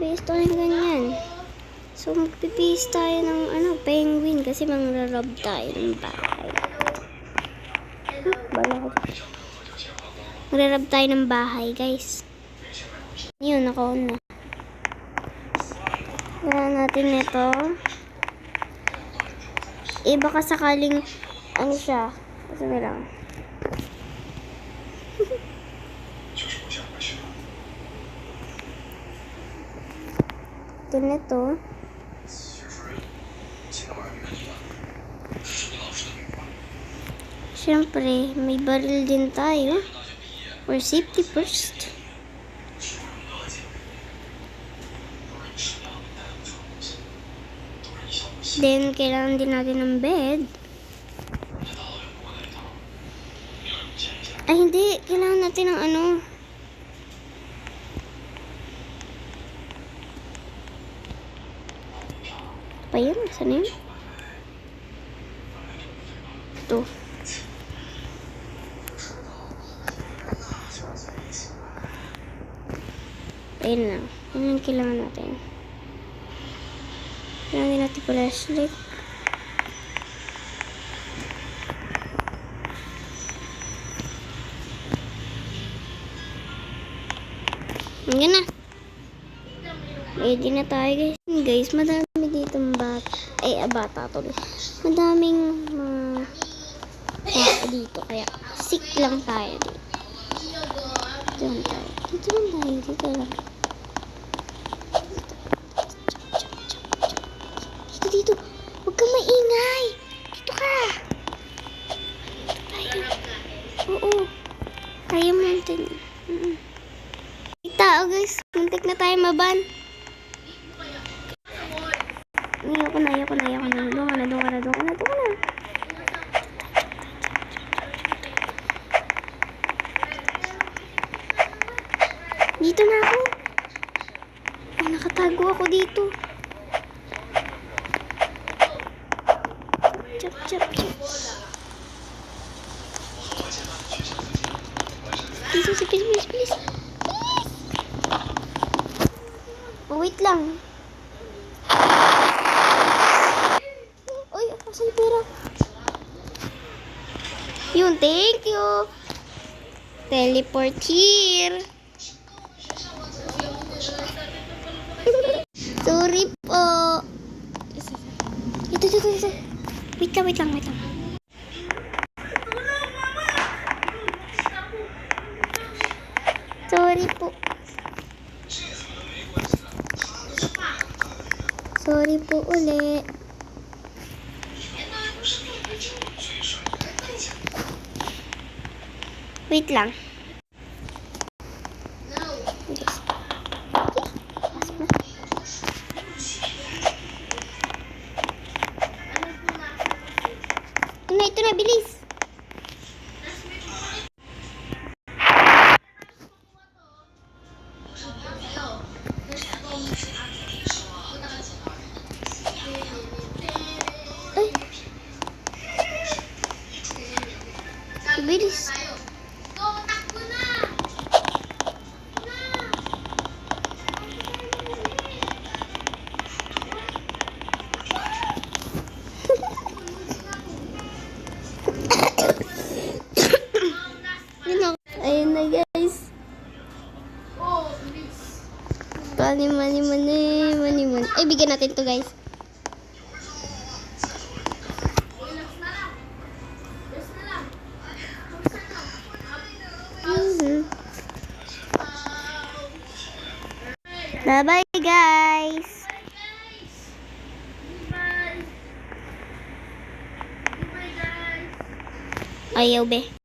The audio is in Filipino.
base tayo ganyan. So, magpipis tayo ng penguin kasi mangrarab tayo ng bahay. Mangrarab tayo ng bahay, guys. Yun, naka-on na. Gawin natin ito. Baka sakaling, siya. Kasi lang. Ito na ito. Siyempre, may baril din tayo. For safety first. Then, kailangan din natin ng bed. Ay, hindi. Kailangan natin ng pa yun? Saan yun? Ito. Ayun lang. Yun ang kailangan natin. Kailangan din natin flashlight. Hanggang na. Ready na tayo, guys. Guys, madami dito bata to. Madaming dito. Kaya, sick lang tayo dito. Dito lang tayo. Dito lang. Dito. Huwag kang maingay. Dito ka. Dito tayo. Oo. Kaya mo natin. Tao, guys. Muntik na tayo maban. Ayoko na. Doon ka na. Dito na ako. Ay, nakatago ako dito. Chop. Please. Oh, wait lang. Uy, asan yung pera? Yun, thank you. Teleport here. Sorry po. Ito. Wait lang. Sorry po. Sorry po uli. Wait lang. Ito na, bilis. Bilis. Ayun na, guys. Money. Ay, bigyan natin to, guys. Bye-bye, guys. Ayaw, be.